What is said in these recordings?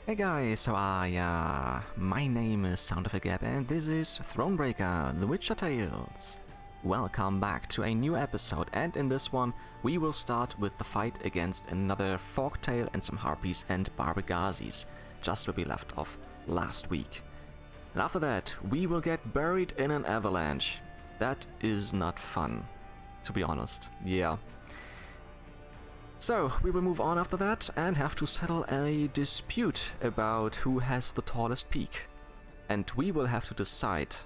Hey guys, how are ya? My name is Sound of a Gap and this is Thronebreaker, The Witcher Tales. Welcome back to a new episode, and in this one we will start with the fight against another Forktail and some Harpies and Barbegazies, just where we left off last week. And after that we will get buried in an avalanche. That is not fun, to be honest. Yeah. So, we will move on after that and have to settle a dispute about who has the tallest peak. And we will have to decide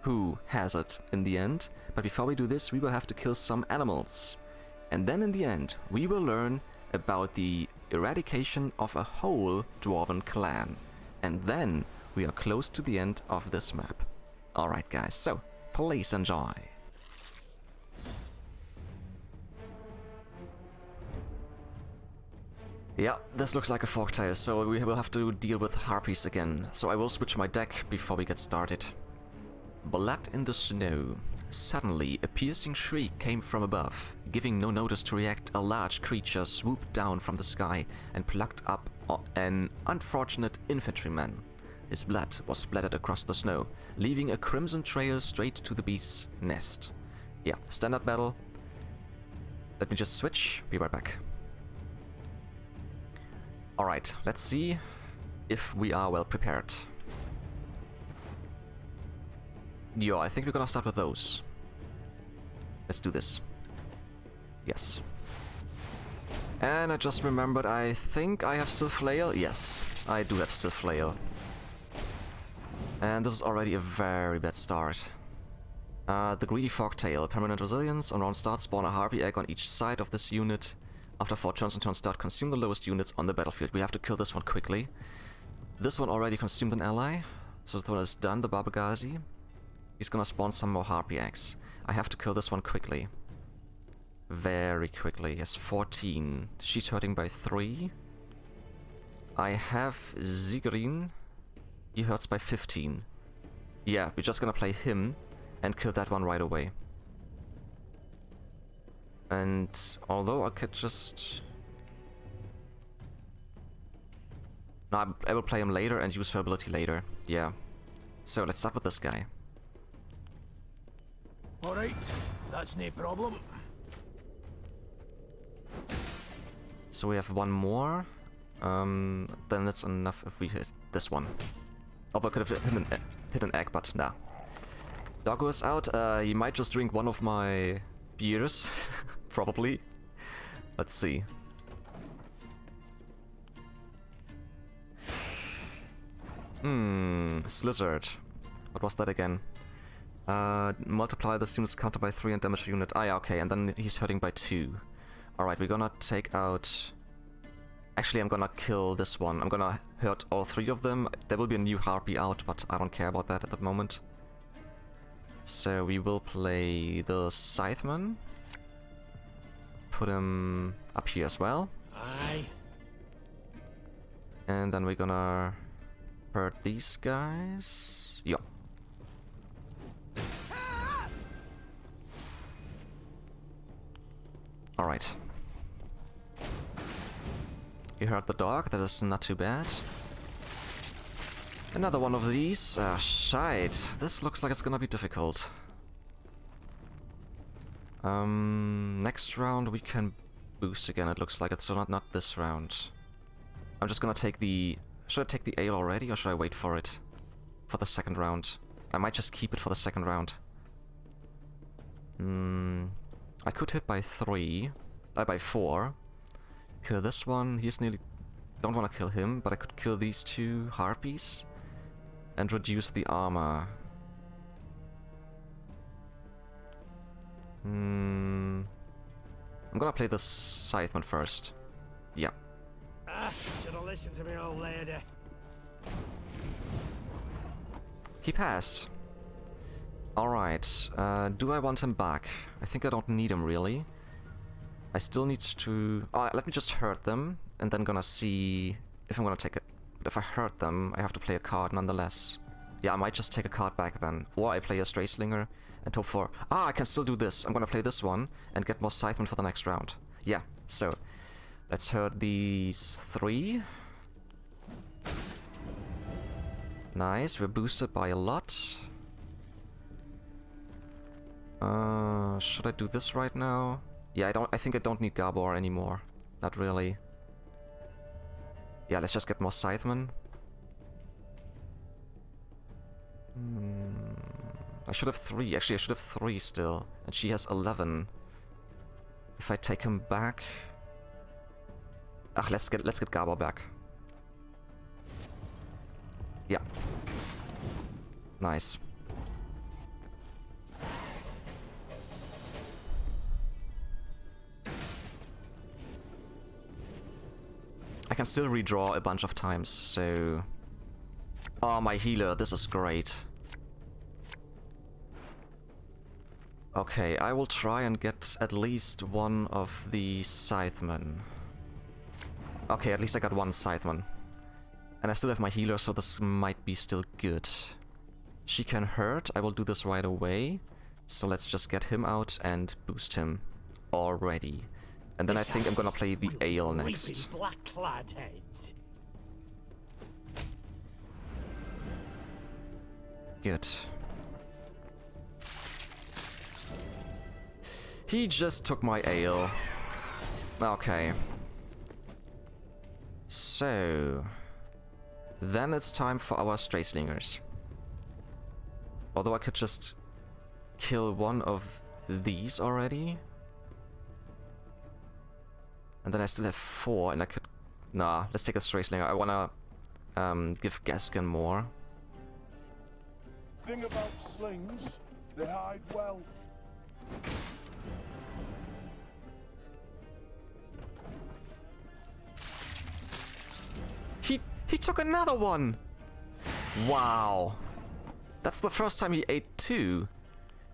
who has it in the end, but before we do this we will have to kill some animals. And then in the end we will learn about the eradication of a whole dwarven clan. And then we are close to the end of this map. Alright guys, so please enjoy. Yeah, this looks like a Forktail, so we will have to deal with Harpies again. So I will switch my deck before we get started. Blood in the snow. Suddenly, a piercing shriek came from above. Giving no notice to react, a large creature swooped down from the sky and plucked up an unfortunate infantryman. His blood was splattered across the snow, leaving a crimson trail straight to the beast's nest. Yeah, standard battle. Let me just switch, be right back. Alright, let's see if we are well prepared. Yeah, I think we're gonna start with those. Let's do this. Yes. And I just remembered, I think I have still flail. Yes, I do have still flail. And this is already a very bad start. The greedy Forktail. Permanent resilience. On round start, spawn a harpy egg on each side of this unit. After 4 turns on turn start, consume the lowest units on the battlefield. We have to kill this one quickly. This one already consumed an ally, so this one is done, the Barbegazi. He's gonna spawn some more harpy eggs. I have to kill this one quickly. Very quickly. He has 14. She's hurting by 3. I have Zigrin. He hurts by 15. Yeah, we're just gonna play him and kill that one right away. And although I could just... No, I will play him later and use her ability later. Yeah. So let's start with this guy. Alright, that's no problem. So we have one more. Then it's enough if we hit this one. Although I could have hit an egg, but nah. Doggo is out. He might just drink one of my beers. Probably. Let's see. Slizzard. What was that again? Multiply this unit's counter by 3 and damage the unit. Ah, yeah, okay, and then he's hurting by 2. Alright, we're gonna take out... Actually, I'm gonna kill this one. I'm gonna hurt all 3 of them. There will be a new harpy out, but I don't care about that at the moment. So we will play the Scytheman. Put him up here as well. Aye. And then we're gonna hurt these guys. Yeah. Alright. You hurt the dog, that is not too bad. Another one of these. Ah, shite. This looks like it's gonna be difficult. Next round we can boost again, it looks like it, so not this round. I'm just gonna take the... Should I take the ale already, or should I wait for it? For the second round. I might just keep it for the second round. I could hit by 3. By 4. Kill this one, he's nearly... Don't wanna kill him, but I could kill these 2 harpies. And reduce the armor. I'm gonna play the Scytheman first. Yeah. Should've listened to me, old lady. He passed. Alright. Do I want him back? I think I don't need him, really. I still need to... Oh, let me just hurt them, and then gonna see if I'm gonna take it. But if I hurt them, I have to play a card nonetheless. Yeah, I might just take a card back then. Or I play a Stray Slinger and hope for... Ah, I can still do this. I'm gonna play this one and get more Scythemen for the next round. Yeah, so let's hurt these 3. Nice, we're boosted by a lot. Should I do this right now? Yeah, I think I don't need Gabor anymore. Not really. Yeah, let's just get more Scythemen. I should have 3. Actually, I should have 3 still. And she has 11. If I take him back... Ach, let's get Gabor back. Yeah. Nice. I can still redraw a bunch of times, so... Oh, my healer, this is great. Okay, I will try and get at least one of the Scythemen. Okay, at least I got one Scytheman. And I still have my healer, so this might be still good. She can hurt, I will do this right away. So let's just get him out and boost him already. And then I think I'm gonna play the Ale next. Black-clad heads. Good. He just took my Ale. Okay. So... Then it's time for our Stray-Slingers. Although I could just kill one of these already. And then I still have 4, and I could... Nah, let's take a Stray-Slinger. I wanna give Gaskin more. Thing about slings, they hide well. He took another one! Wow. That's the first time he ate 2.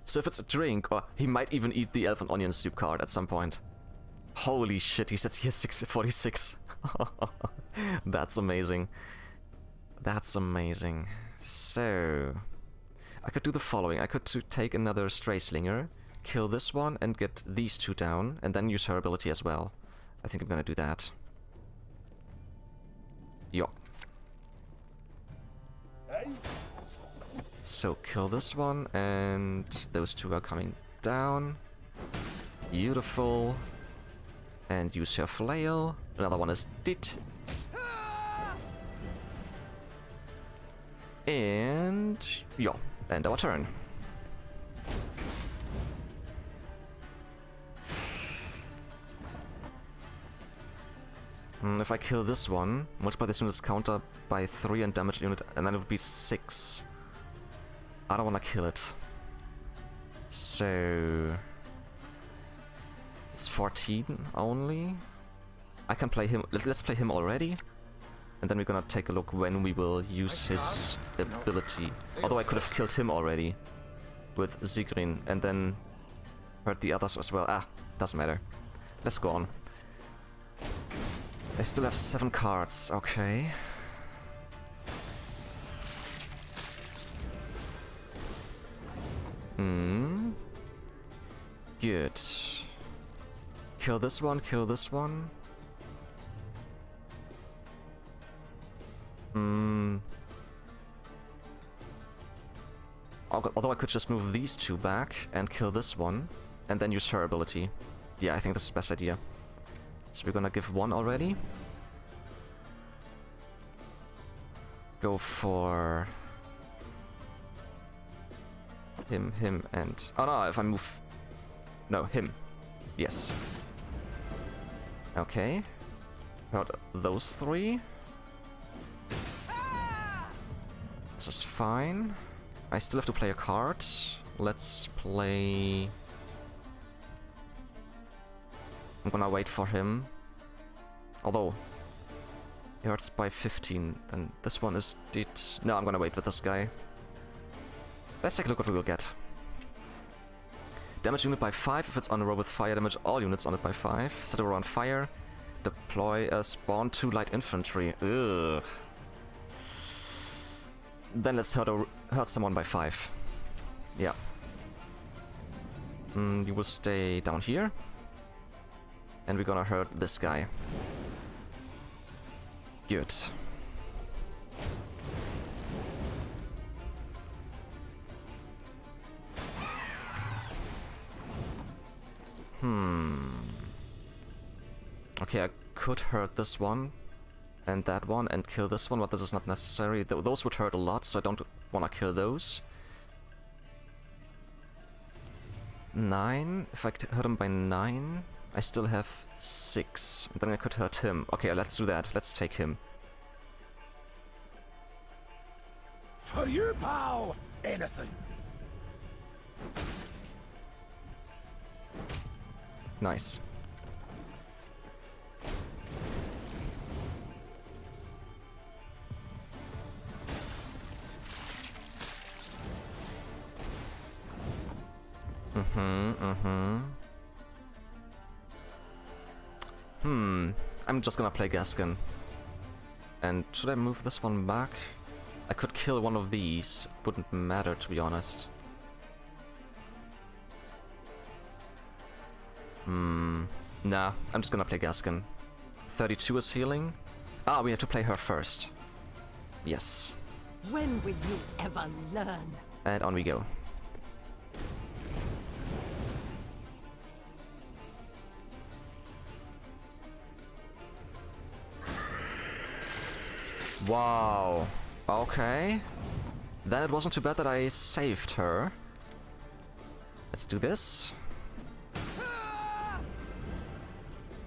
So if it's a drink, or he might even eat the Elf and Onion Soup card at some point. Holy shit, he says he has 46. That's amazing. That's amazing. So... I could do the following. I could take another Stray-Slinger, kill this one, and get these 2 down, and then use her ability as well. I think I'm gonna do that. Yo. So kill this one, and those 2 are coming down. Beautiful. And use her flail. Another one is dead. And... yo. End our turn. If I kill this one, multiply this unit's counter by 3 and damage unit, and then it would be 6. I don't want to kill it. So... It's 14 only. I can play him. Let's play him already. And then we're gonna take a look when we will use his ability. Although I could have killed him already with Zigrin and then hurt the others as well. Ah, doesn't matter. Let's go on. I still have 7 cards. Okay. Good. Kill this one, kill this one. Although I could just move these 2 back and kill this one, and then use her ability. Yeah, I think this is the best idea. So we're gonna give 1 already. Go for... him, and... Oh no, if I move... No, him. Yes. Okay. Hurt those 3. This is fine. I still have to play a card. Let's play... I'm gonna wait for him. Although... he hurts by 15. Then this one is dead. No, I'm gonna wait with this guy. Let's take a look what we will get. Damage unit by 5 if it's on a row with fire damage. All units on it by 5. Set a row on fire. Deploy a spawn 2 light infantry. Ugh. Then let's hurt someone by 5. Yeah. You will stay down here. And we're gonna hurt this guy. Good. Okay, I could hurt this one and that one and kill this one, but this is not necessary. Those would hurt a lot, so I don't want to kill those. 9. If I hurt him by 9, I still have 6. And then I could hurt him. Okay, let's do that. Let's take him. For you, pal! Anything. Nice. I'm just gonna play Gaskin. And should I move this one back? I could kill one of these. Wouldn't matter, to be honest. Nah, I'm just gonna play Gaskin. 32 is healing. Ah, we have to play her first. Yes. When will you ever learn? And on we go. Wow. Okay. Then it wasn't too bad that I saved her. Let's do this.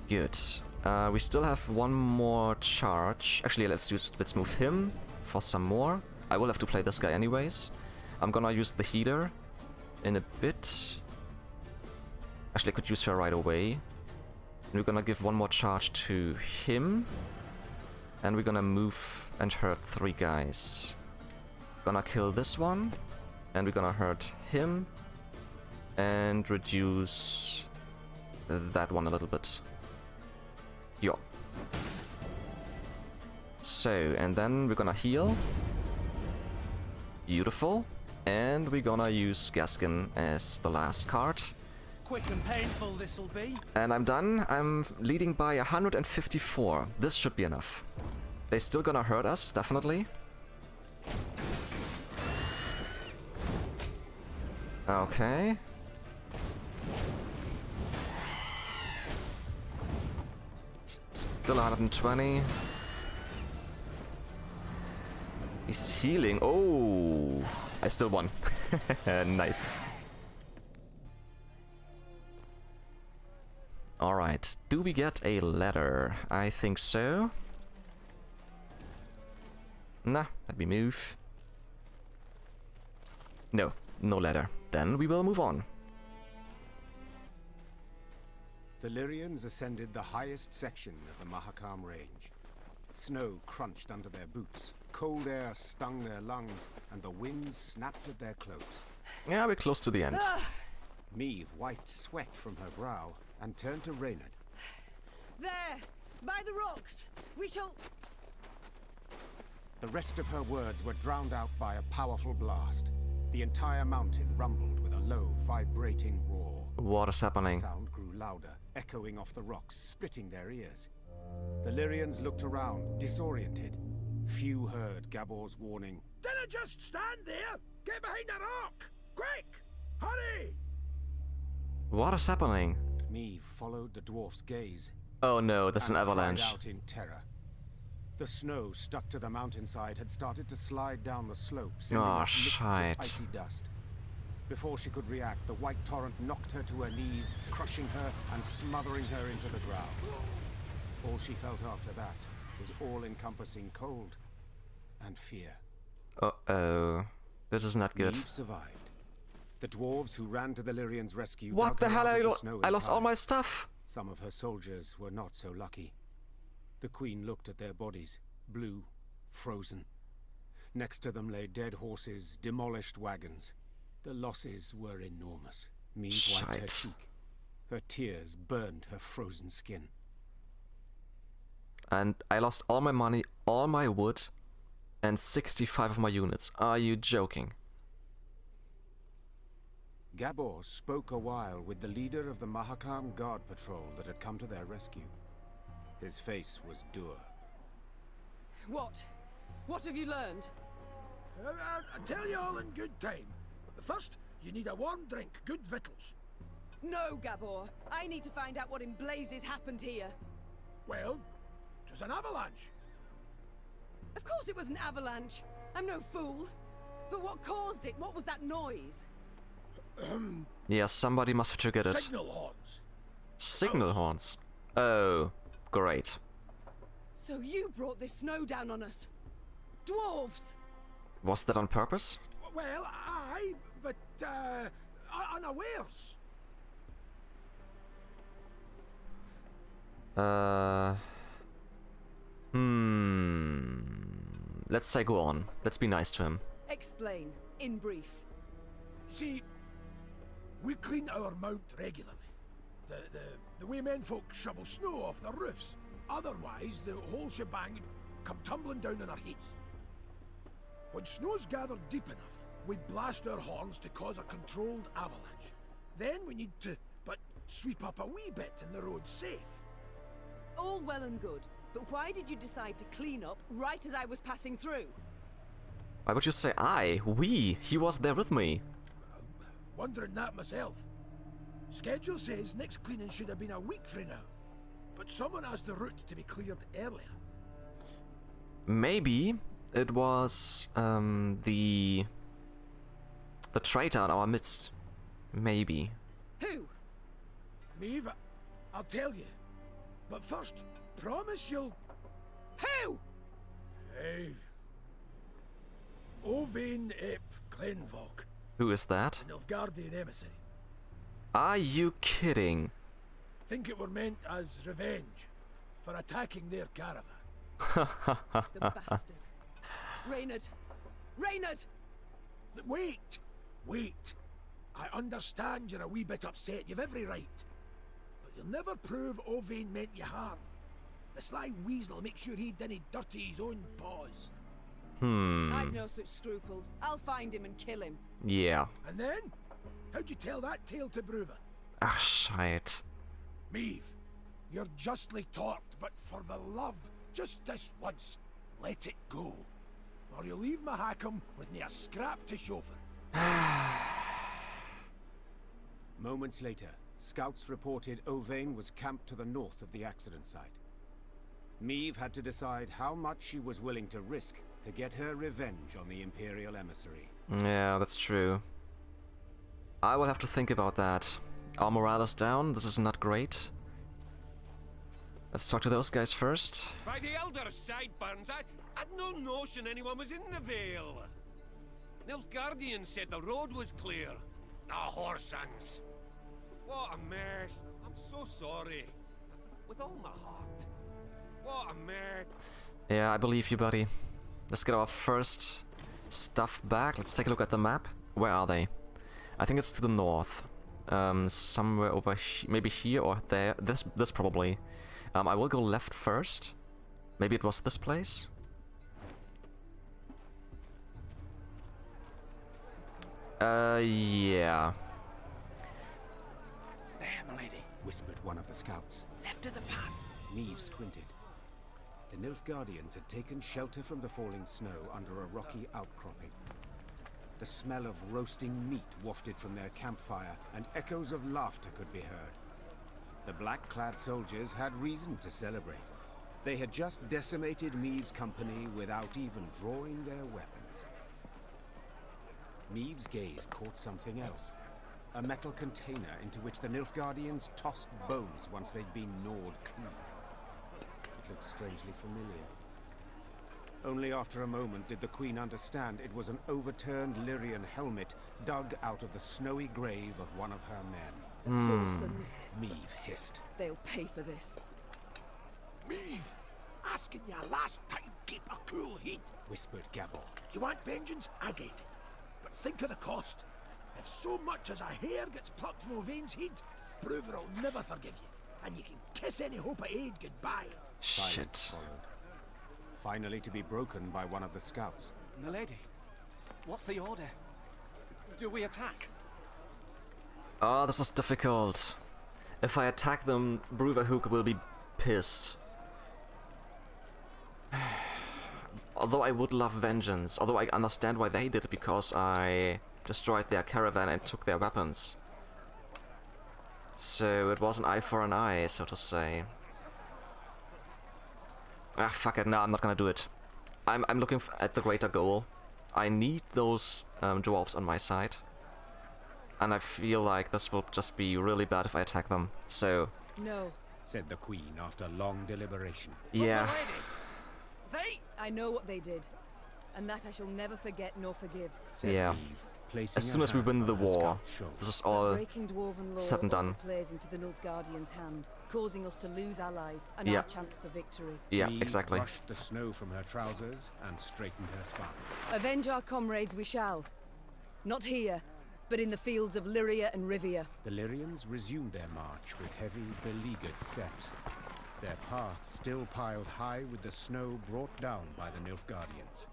Good. We still have one more charge. Actually, let's move him for some more. I will have to play this guy anyways. I'm gonna use the heater in a bit. Actually, I could use her right away. And we're gonna give one more charge to him. And we're gonna move and hurt 3 guys. Gonna kill this one. And we're gonna hurt him. And reduce that one a little bit. Yo. So, and then we're gonna heal. Beautiful. And we're gonna use Gaskin as the last card. Quick and painful this'll be. And I'm done. I'm leading by 154. This should be enough. They're still gonna hurt us, definitely. Okay. Still 120. He's healing. Oh, I still won. Nice. Alright, do we get a ladder? I think so. Nah, let me move. No, no ladder. Then we will move on. The Lyrians ascended the highest section of the Mahakam range. Snow crunched under their boots, cold air stung their lungs, and the wind snapped at their cloaks. Yeah, we're close to the end. Meve wiped sweat from her brow and turned to Reynard. There! By the rocks! We shall... The rest of her words were drowned out by a powerful blast. The entire mountain rumbled with a low, vibrating roar. What is happening? The sound grew louder, echoing off the rocks, splitting their ears. The Lyrians looked around, disoriented. Few heard Gabor's warning. Dinna just stand there! Get behind a rock! Quick! Hurry! What is happening? Meve followed the dwarf's gaze. Oh no, that's an and avalanche. cried out in terror. The snow stuck to the mountainside had started to slide down the slope, sending up mists of icy dust. Before she could react, the white torrent knocked her to her knees, crushing her and smothering her into the ground. All she felt after that was all-encompassing cold and fear. Uh-oh. This is not good. Meve survived. The dwarves who ran to the Lyrians' rescue. What the hell? I lost all time. my stuff. Some of her soldiers were not so lucky. The queen looked at their bodies, blue, frozen. Next to them lay dead horses, demolished wagons. The losses were enormous. Meve wiped her cheek. Her tears burned her frozen skin. And I lost all my money, all my wood, and 65 of my units. Are you joking? Gabor spoke a while with the leader of the Mahakam guard patrol that had come to their rescue. His face was dour. What? What have you learned? I'll tell you all in good time. But first, you need a warm drink, good victuals. No, Gabor. I need to find out what in blazes happened here. Well, it was an avalanche. Of course it was an avalanche. I'm no fool. But what caused it? What was that noise? Yeah, somebody must have triggered it. Signal horns. Signal horns. Oh, great. So you brought this snow down on us. Dwarves! Was that on purpose? Well, aye, but, unawares. Let's say go on. Let's be nice to him. Explain, in brief. See, we clean our mount regularly. The way men folk shovel snow off their roofs. Otherwise, the whole shebang would come tumbling down on our heads. When snow's gathered deep enough, we blast our horns to cause a controlled avalanche. Then we need to, sweep up a wee bit and the road's safe. All well and good, but why did you decide to clean up right as I was passing through? Why would you say I? We? He was there with me. Wondering that myself. Schedule says next cleaning should have been a week from now, but someone asked the route to be cleared earlier. Maybe it was the traitor in our midst. Maybe. Who? Maeve, I'll tell you. But first, promise you'll... Who? Hey. Ovain ep Clenvok, Who is that? an Nilfgaardian emissary. Are you kidding? Think it were meant as revenge for attacking their caravan. The bastard. Reynard! Reynard! Wait! Wait! I understand you're a wee bit upset, you've every right. But you'll never prove Ovain meant you harm. The sly weasel will make sure he didn't dirty his own paws. I've no such scruples. I'll find him and kill him. Yeah. And then? How'd you tell that tale to Bruva? Ah, shite. Maeve, you're justly torped, but for the love, just this once, let it go. Or you'll leave Mahakam with me a scrap to show for it. Moments later, scouts reported Ovain was camped to the north of the accident site. Maeve had to decide how much she was willing to risk to get her revenge on the Imperial emissary. Yeah, that's true. I will have to think about that. Our morale is down. This is not great. Let's talk to those guys first. By the elder sideburns, I'd no notion anyone was in the Vale. Nilfgaardians said the road was clear. Ah, horsons. What a mess. I'm so sorry. With all my heart. What a mess. Yeah, I believe you, buddy. Let's get our first stuff back. Let's take a look at the map. Where are they? I think it's to the north. Somewhere over here, maybe here or there. This probably. I will go left first. Maybe it was this place. Yeah. There, milady, whispered one of the scouts. Left of the path. Maeve squinted. The Nilfgaardians had taken shelter from the falling snow under a rocky outcropping. The smell of roasting meat wafted from their campfire, and echoes of laughter could be heard. The black-clad soldiers had reason to celebrate. They had just decimated Maeve's company without even drawing their weapons. Maeve's gaze caught something else. A metal container into which the Nilfgaardians tossed bones once they'd been gnawed clean. It looked strangely familiar. Only after a moment did the Queen understand it was an overturned Lyrian helmet dug out of the snowy grave of one of her men. The Whoresons. Maeve hissed. They'll pay for this. Maeve, asking you last time, keep a cool head. Whispered Gabor. You want vengeance? I get it. But think of the cost. If so much as a hair gets plucked from Ovain's head, Bruver will never forgive you. And you can kiss any hope of aid goodbye. Silence Shit. followed. Finally to be broken by one of the scouts. Milady, what's the order? Do we attack? Oh, this is difficult. If I attack them, Bruverhook will be pissed. Although I would love vengeance. Although I understand why they did it, because I destroyed their caravan and took their weapons. So it was an eye for an eye, so to say. Ah, fuck it, no, I'm not gonna do it. I'm looking at the greater goal. I need those dwarves on my side. And I feel like this will just be really bad if I attack them, so... No. Said the queen after long deliberation. Yeah. They... I know what they did. And that I shall never forget nor forgive. Said Yeah. Eve, placing As soon her as we hand win the on her war, scout's shoulder. this is all Breaking dwarven law said and done. plays into the Nilfgaardians' hand, causing us to lose allies and Yeah. our chance for victory. Yeah, Eve exactly. brushed the snow from her trousers and straightened her spine. Avenge our comrades we shall. Not here, but in the fields of Lyria and Rivia. The Lyrians resumed their march with heavy, beleaguered steps. Their path still piled high with the snow brought down by the Nilfgaardians.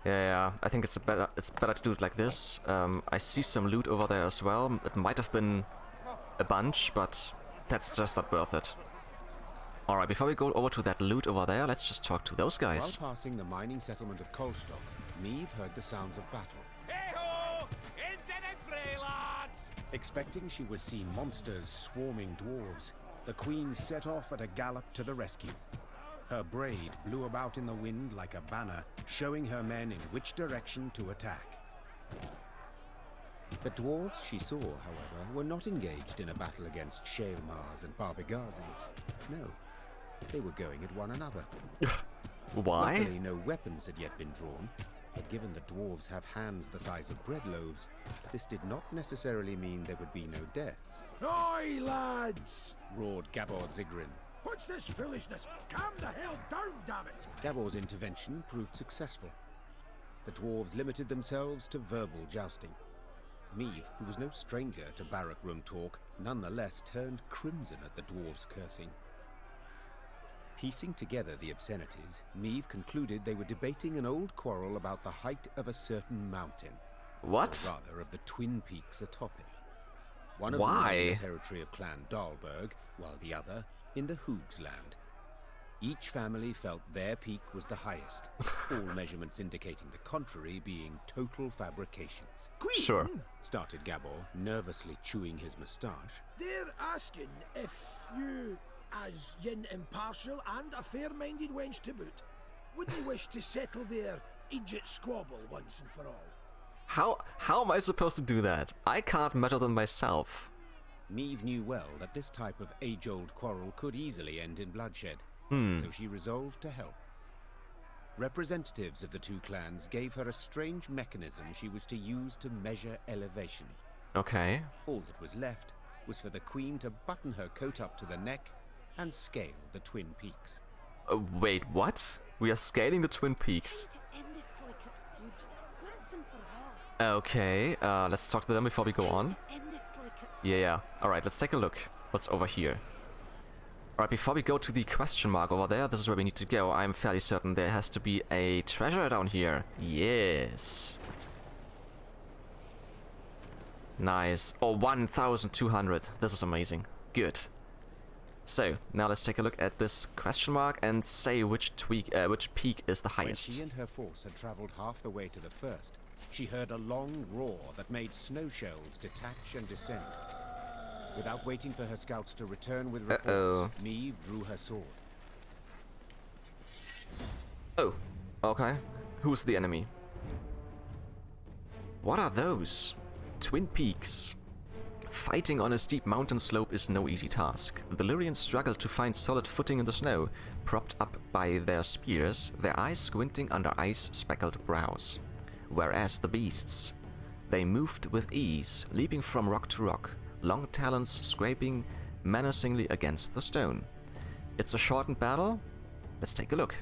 Yeah, I think it's better to do it like this. I see some loot over there as well. It might have been a bunch, but that's just not worth it. Alright, before we go over to that loot over there, let's just talk to those guys. While passing the mining settlement of Kolstock, Meve heard the sounds of battle. Hey-ho! Into the fray, lads! Expecting she would see monsters swarming dwarves, the queen set off at a gallop to the rescue. Her braid blew about in the wind like a banner, showing her men in which direction to attack. The dwarves she saw, however, were not engaged in a battle against Shaelmars and Barbegazies. No, they were going at one another. Why? Luckily, no weapons had yet been drawn, but given the dwarves have hands the size of bread loaves, this did not necessarily mean there would be no deaths. Oi, lads! Roared Gabor Zigrin. What's this foolishness? Calm the hell down, damn it! Gabor's intervention proved successful. The dwarves limited themselves to verbal jousting. Meve, who was no stranger to barrack room talk, nonetheless turned crimson at the dwarves' cursing. Piecing together the obscenities, Meve concluded they were debating an old quarrel about the height of a certain mountain. What? Or rather, of the twin peaks atop it. One of Why? them in the territory of Clan Dahlberg, while the other in the Hoogs land. Each family felt their peak was the highest, all measurements indicating the contrary being total fabrications. Queen, Sure. Started Gabor, nervously chewing his moustache. they're asking if you, as yin impartial and a fair-minded wench to boot, wouldn't wish to settle their Egypt squabble once and for all. How am I supposed to do that? I can't measure them myself. Meve knew well that this type of age-old quarrel could easily end in bloodshed, so she resolved to help. Representatives of the two clans gave her a strange mechanism she was to use to measure elevation. Okay. All that was left was for the queen to button her coat up to the neck and scale the twin peaks. Wait, what? We are scaling the Twin Peaks. Okay, let's talk to them before we go on. Yeah. Alright, let's take a look. What's over here? Alright, before we go to the question mark over there, this is where we need to go. I'm fairly certain there has to be a treasure down here. Yes. Nice. Oh, 1,200. This is amazing. Good. So, now let's take a look at this question mark and say which peak is the When highest. she and her force had traveled half the way to the first, she heard a long roar that made snow shells detach and descend. Without waiting for her scouts to return with reports, Meve drew her sword. Oh, okay. Who's the enemy? What are those? Twin Peaks. Fighting on a steep mountain slope is no easy task. The Lyrians struggle to find solid footing in the snow, propped up by their spears, their eyes squinting under ice-speckled brows. Whereas the beasts, they moved with ease, leaping from rock to rock, long talons scraping menacingly against the stone. It's a shortened battle? Let's take a look.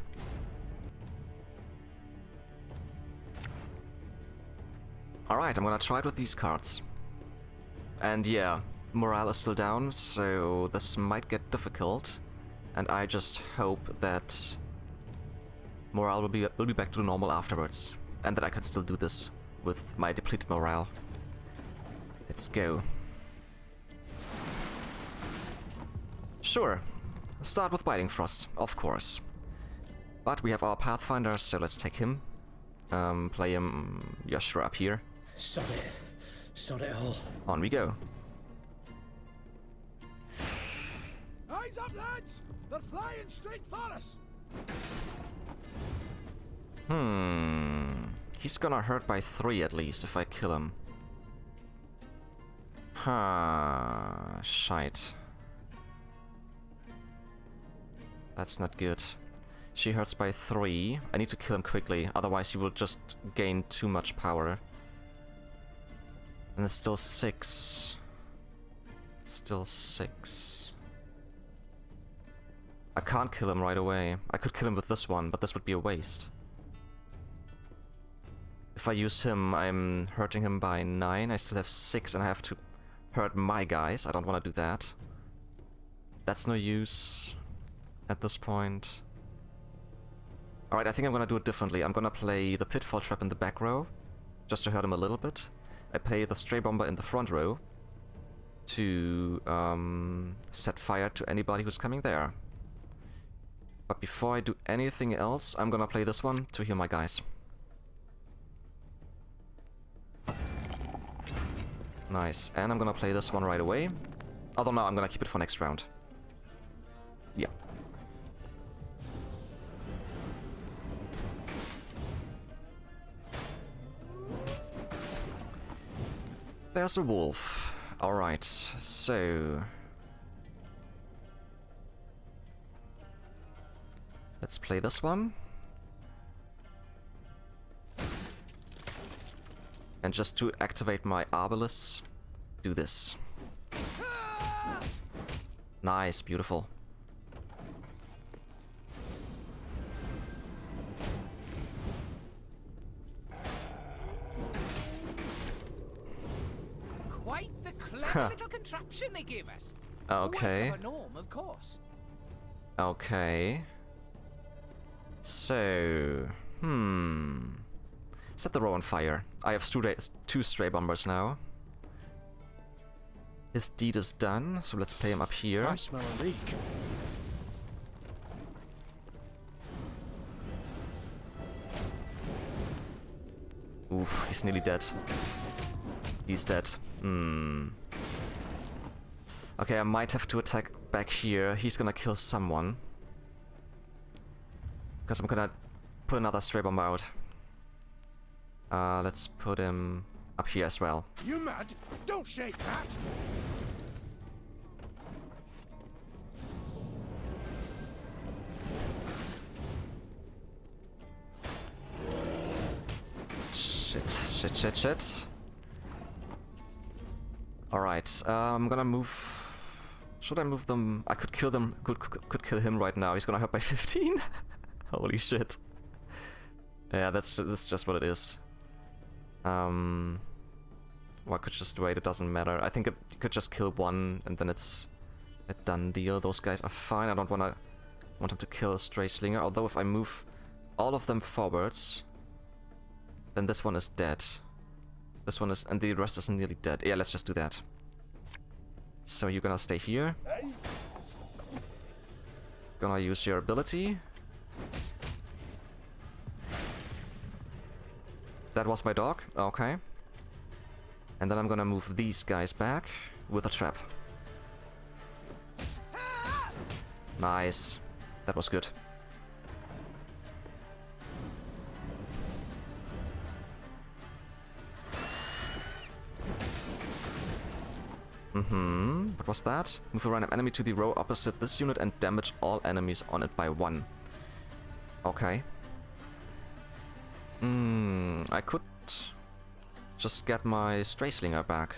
Alright, I'm gonna try it with these cards. And yeah, morale is still down, so this might get difficult. And I just hope that morale will be back to normal afterwards. And that I can still do this with my depleted morale. Let's go. Sure, start with Biting Frost, of course. But we have our Pathfinder, so let's take him. Play him Yashra up here. Sod it all. On we go. Eyes up, lads! They're flying straight for us! He's gonna hurt by 3 at least if I kill him. Shite. That's not good. She hurts by 3. I need to kill him quickly, otherwise he will just gain too much power. And there's still 6. Still 6. I can't kill him right away. I could kill him with this one, but this would be a waste. If I use him, I'm hurting him by 9. I still have 6 and I have to hurt my guys. I don't want to do that. That's no use at this point. Alright, I think I'm gonna do it differently. I'm gonna play the Pitfall Trap in the back row, just to hurt him a little bit. I play the Stray Bomber in the front row to set fire to anybody who's coming there. But before I do anything else, I'm gonna play this one to heal my guys. Nice, and I'm gonna play this one right away. Although no, I'm gonna keep it for next round. Yeah. There's a wolf. Alright, so... let's play this one. And just to activate my Arbalists, do this. Nice, beautiful. Quite the clever little contraption they gave us. Okay. The work of a gnome, of course. Okay. So... set the row on fire. I have 2 Stray Bombers now. His deed is done, so let's play him up here. I smell a leak. Oof, he's nearly dead. He's dead. Okay, I might have to attack back here. He's gonna kill someone. Because I'm gonna put another Stray Bomber out. Let's put him up here as well. You mad? Don't shake that! Shit. Alright, I'm gonna move... should I move them? I could kill them, could kill him right now. He's gonna hurt by 15? Holy shit. Yeah, that's just what it is. Well, I could just wait, it doesn't matter. I think you could just kill one and then it's a done deal. Those guys are fine. I don't want him to kill a Stray Slinger, although if I move all of them forwards, then this one is dead. This one is, and the rest is nearly dead. Yeah, let's just do that. So you're gonna stay here. Gonna use your ability. That was my dog, okay. And then I'm gonna move these guys back with a trap. Nice. That was good. What was that? Move a random enemy to the row opposite this unit and damage all enemies on it by 1. Okay. I could just get my Stray Slinger back.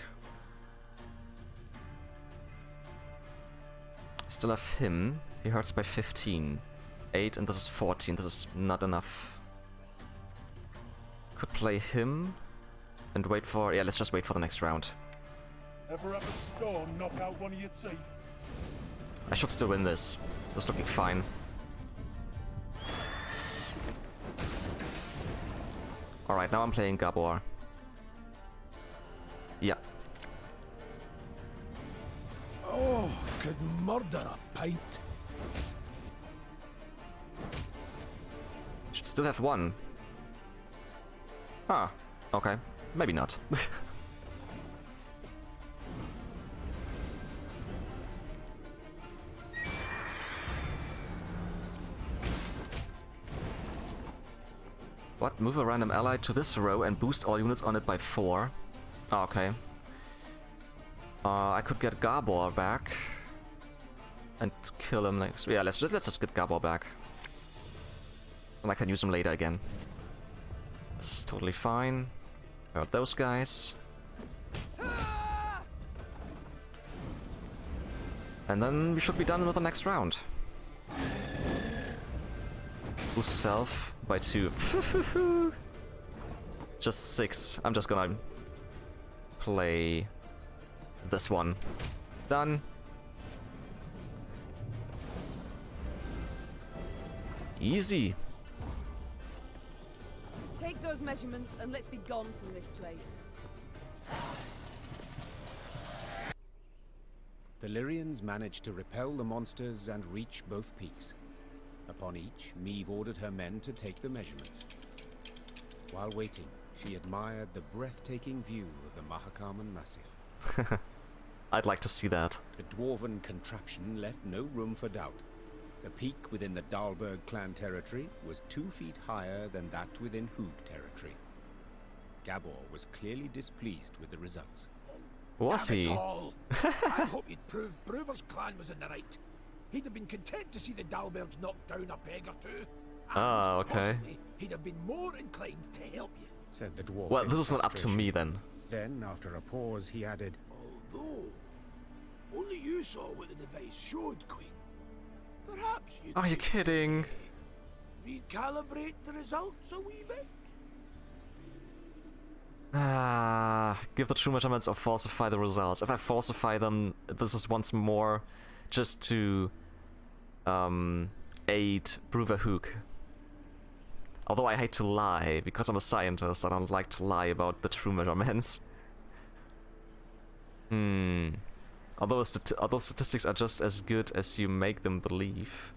Still have him. He hurts by 15. 8 and this is 14. This is not enough. Could play him and wait for... yeah, let's just wait for the next round. Ever have a stone knock out one of your teeth? I should still win this. This is looking fine. Alright, now I'm playing Gabor. Yeah. Oh, could murder a pint. Should still have 1. Ah, okay. Maybe not. What? Move a random ally to this row and boost all units on it by 4. Oh, okay. I could get Gabor back and kill him next. Yeah, let's just get Gabor back, and I can use him later again. This is totally fine. About those guys, and then we should be done with the next round. Boost self by 2. Just 6. I'm just gonna play this one. Done. Easy. Take those measurements and let's be gone from this place. The Lyrians managed to repel the monsters and reach both peaks. Upon each, Meve ordered her men to take the measurements. While waiting, she admired the breathtaking view of the Mahakaman Massif. I'd like to see that. The dwarven contraption left no room for doubt. The peak within the Dahlberg clan territory was 2 feet higher than that within Hoog territory. Gabor was clearly displeased with the results. Was Damn it he? all. I hope you'd prove Brewer's clan was in the right. He'd have been content to see the Dahlbergs knocked down a peg or 2. And Ah, okay. possibly he'd have been more inclined to help you. Said the dwarf. Well, in this is not up to frustration. me then. Then, after a pause, he added, Although, only you saw what the device showed, Queen. Perhaps you Are you could kidding? recalibrate the results a wee bit. Give the true measurements or falsify the results. If I falsify them, this is once more just to aid Brewer Hook. Although I hate to lie, because I'm a scientist, I don't like to lie about the true measurements. Although statistics are just as good as you make them believe.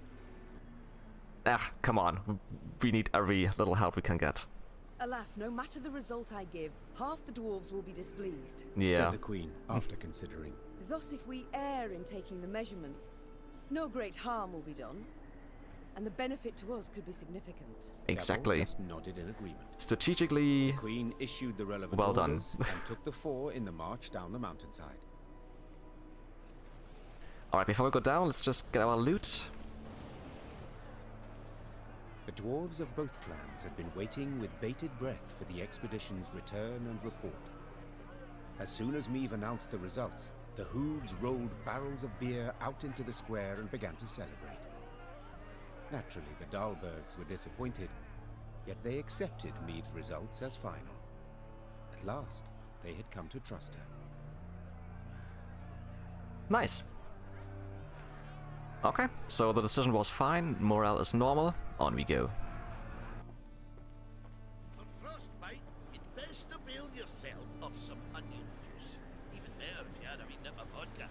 Come on. We need every little help we can get. Alas, no matter the result I give, half the dwarves will be displeased. Yeah. said the queen, after considering. Thus, if we err in taking the measurements, no great harm will be done, and the benefit to us could be significant. Exactly. Gabor just nodded in agreement. Strategically, The queen issued the relevant well done. orders and took the 4 in the march down the mountainside. Alright, before we go down, let's just get our loot. The dwarves of both clans had been waiting with bated breath for the expedition's return and report. As soon as Meve announced the results, the Hoogs rolled barrels of beer out into the square and began to celebrate. Naturally, the Dahlbergs were disappointed, yet they accepted Meve's results as final. At last, they had come to trust her. Nice. Okay, so the decision was fine, morale is normal, on we go. For frostbite, you'd best avail yourself of some onion juice. Even better if you had a wee nip of vodka.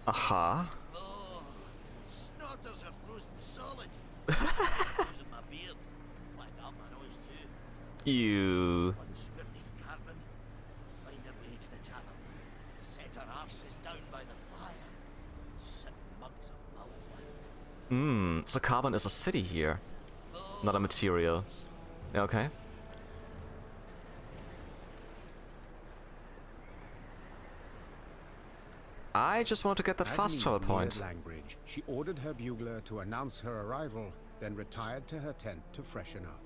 Aha. Oh, snorters are frozen solid. Losing my beard. Black out my nose too. Ew. Unsquirt leaf carbon. Find our way to the tavern. Set our arses down by the fire. And sip mugs of mulled wine. So carbon is a city here, not a material. Okay. I just wanted to get that As fast Meve travel neared point. Langbridge, she ordered her bugler to announce her arrival, then retired to her tent to freshen up.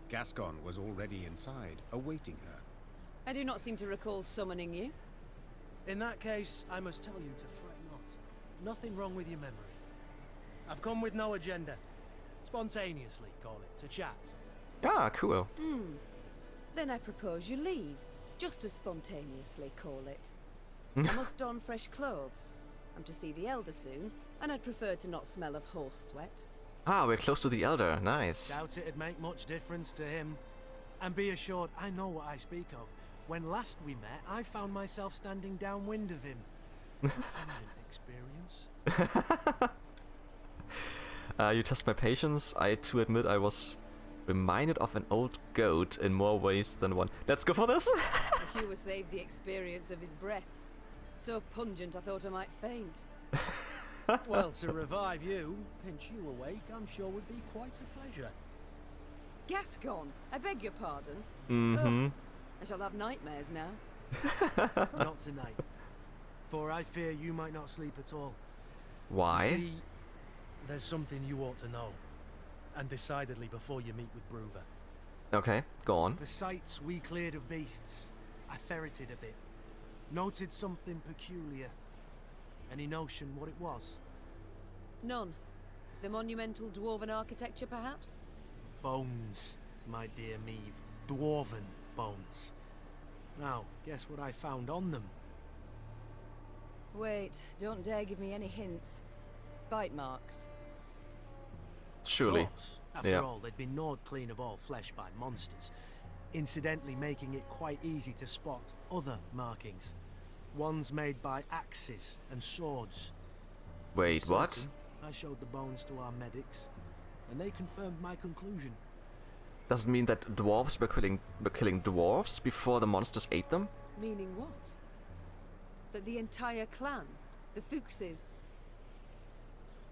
Gascon was already inside, awaiting her. I do not seem to recall summoning you. In that case, I must tell you to fret not. Nothing wrong with your memory. I've come with no agenda. Spontaneously, call it, to chat. Ah, cool. Then I propose you leave, just as spontaneously, call it. I must don fresh clothes. I'm to see the Elder soon, and I'd prefer to not smell of horse sweat. Ah, we're close to the Elder. Nice. Doubt it'd make much difference to him. And be assured, I know what I speak of. When last we met, I found myself standing downwind of him. Experience. You test my patience. I to admit I was reminded of an old goat in more ways than one. Let's go for this. Hugh was saved the experience of his breath. So pungent I thought I might faint. Well, to revive you, pinch you awake, I'm sure would be quite a pleasure. Gascon, I beg your pardon. Mm-hmm. Ugh, I shall have nightmares now. Not tonight. For I fear you might not sleep at all. Why? You see, there's something you ought to know. And decidedly before you meet with Bruver. Okay, go on. The sites we cleared of beasts, I ferreted a bit. Noted something peculiar. Any notion what it was? None. The monumental dwarven architecture, perhaps? Bones, my dear Meave. Dwarven bones. Now, guess what I found on them? Wait, don't dare give me any hints. Bite marks. Surely. Of course. After all, they'd been gnawed clean of all flesh by monsters, incidentally making it quite easy to spot other markings. Ones made by axes and swords. Wait, what? Certain, I showed the bones to our medics, and they confirmed my conclusion. Does it mean that dwarves were killing dwarves before the monsters ate them? Meaning what? That the entire clan, the Fuchses...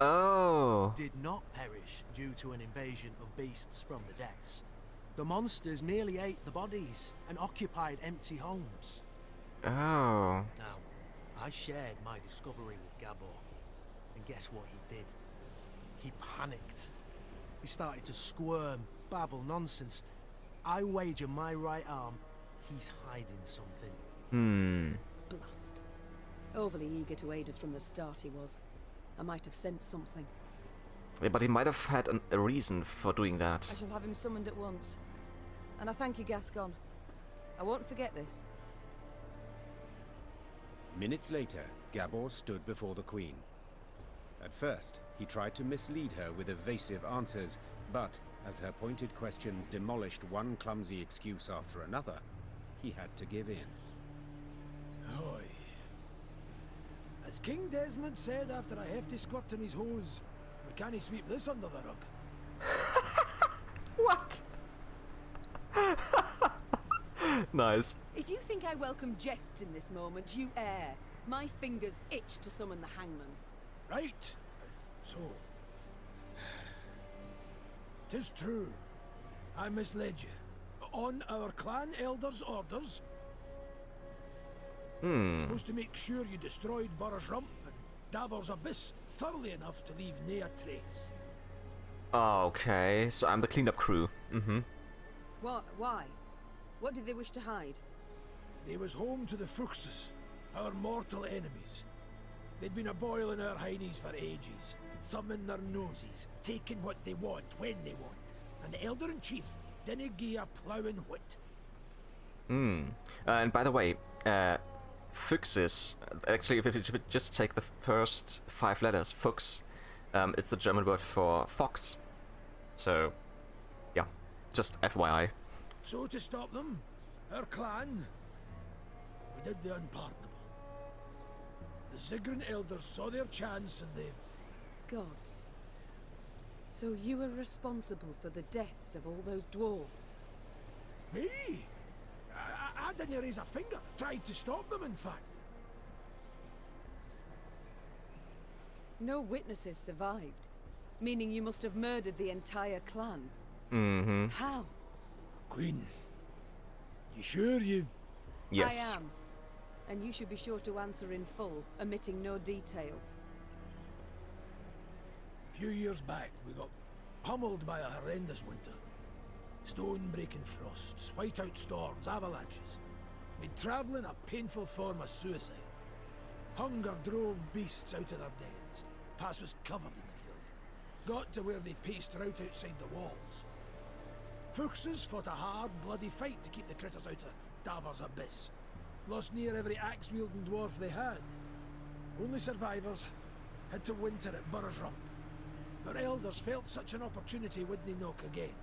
Oh. Did not perish due to an invasion of beasts from the depths. The monsters merely ate the bodies and occupied empty homes. Oh. Now, I shared my discovery with Gabor, and guess what he did? He panicked. He started to squirm, babble nonsense. I wager my right arm, he's hiding something. Blast. Overly eager to aid us from the start he was. I might have sent something. Yeah, but he might have had a reason for doing that. I shall have him summoned at once. And I thank you, Gascon. I won't forget this. Minutes later, Gabor stood before the Queen. At first, he tried to mislead her with evasive answers, but as her pointed questions demolished one clumsy excuse after another, he had to give in. Aye. As King Desmond said after a hefty squirt in his hose, we can't sweep this under the rug. What? Nice. If you think I welcome jests in this moment, you err. My fingers itch to summon the hangman. Right. So... 'tis true. I misled you. On our clan elder's orders... Supposed to make sure you destroyed Burr's Rump and Davor's Abyss thoroughly enough to leave nae a trace. Okay, so I'm the cleanup crew. What? Why? What did they wish to hide? They was home to the Fuchses, our mortal enemies. They'd been a-boiling our heinies for ages, thumbing their noses, taking what they want when they want, and the Elder-in-Chief didn't gie a ploughing whit. And by the way, Fuchses, actually, if you just take the first 5 letters, Fuchs, it's the German word for fox. So, yeah, just FYI. So to stop them, our clan, we did the unpardonable. The Ziggurin elders saw their chance and they... Gods. So you were responsible for the deaths of all those dwarves? Me? I didn't raise a finger. Tried to stop them, in fact. No witnesses survived, meaning you must have murdered the entire clan. How? Queen, you sure you... Yes. I am. And you should be sure to answer in full, omitting no detail. A few years back, we got pummeled by a horrendous winter. Stone-breaking frosts, whiteout storms, avalanches. Made travelling a painful form of suicide. Hunger drove beasts out of their dens. Pass was covered in the filth. Got to where they paced right outside the walls. Fuchses fought a hard, bloody fight to keep the critters out of Davor's Abyss. Lost near every axe-wielding dwarf they had. Only survivors had to winter at Burr's Rump. Our elders felt such an opportunity wouldn't knock again.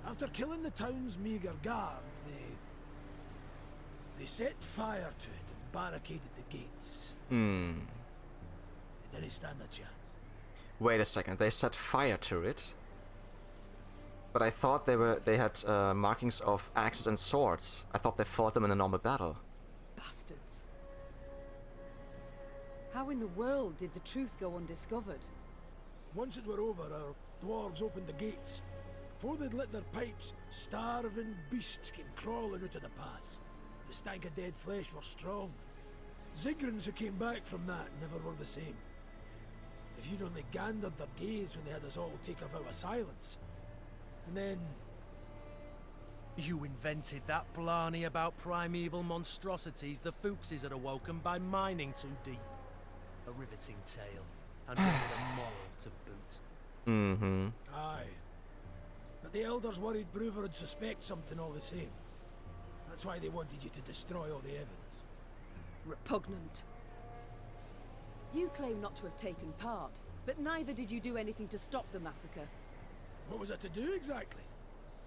After killing the town's meagre guard, they set fire to it and barricaded the gates. They didn't stand a chance. Wait a second, they set fire to it? But I thought they had markings of axes and swords. I thought they fought them in a normal battle. Bastards. How in the world did the truth go undiscovered? Once it were over, our dwarves opened the gates. Before they'd lit their pipes, starving beasts came crawling out of the pass. The stank of dead flesh were strong. Zigrins who came back from that never were the same. If you'd only gandered their gaze when they had us all take a vow of silence. And then... You invented that blarney about primeval monstrosities the Fuchses had awoken by mining too deep. A riveting tale, and one with a moral to boot. Mm-hmm. Aye. But the elders worried Bruver would suspect something all the same. That's why they wanted you to destroy all the evidence. Repugnant. You claim not to have taken part, but neither did you do anything to stop the massacre. What was I to do exactly?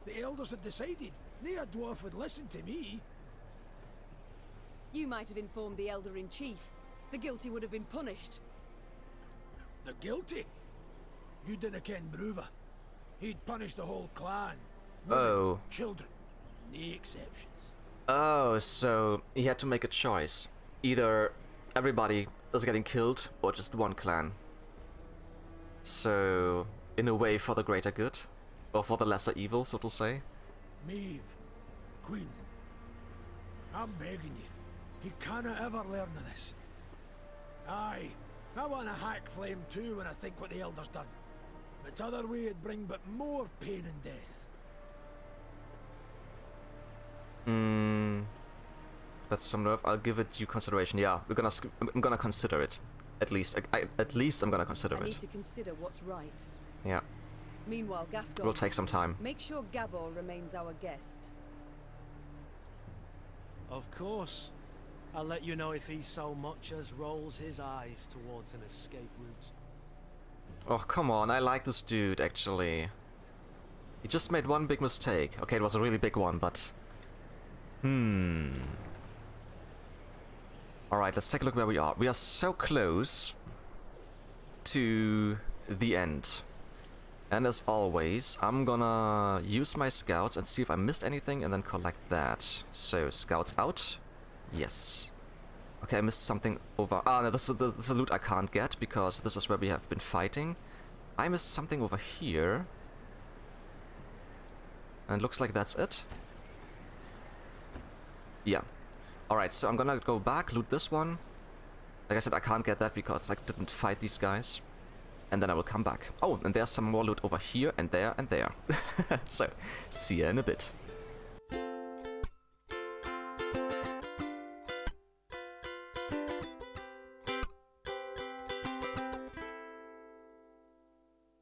The elders had decided. No dwarf would listen to me. You might have informed the Elder-in-Chief. The guilty would have been punished. The guilty? You didn't ken Bruver. He'd punish the whole clan. Women, Oh. children, no exceptions. Oh, so he had to make a choice. Either everybody is getting killed, or just one clan. So, in a way for the greater good? Or for the lesser evil, so to say? Maeve, Queen, I'm begging you. He canna ever learn of this. Aye, I want to hack flame too when I think what the Elder's done. But other way it'd bring but more pain and death. That's some nerve. I'll give it due consideration. Yeah, I'm gonna consider it. At least, at least I'm gonna consider I need it. to consider what's right. Yeah, Meanwhile, Gascon, will take some time. make sure Gabor remains our guest. Of course. I'll let you know if he so much as rolls his eyes towards an escape route. Oh, come on, I like this dude, actually. He just made one big mistake. Okay, it was a really big one, but... Alright, let's take a look where we are. We are so close to the end. And as always, I'm gonna use my scouts and see if I missed anything and then collect that. So, scouts out. Yes. Okay, I missed something over... Ah, no, this is the loot I can't get because this is where we have been fighting. I missed something over here. And looks like that's it. Yeah. Alright, so I'm gonna go back, loot this one. Like I said, I can't get that because I didn't fight these guys. And then I will come back. Oh, and there's some more loot over here and there and there. So, see ya in a bit.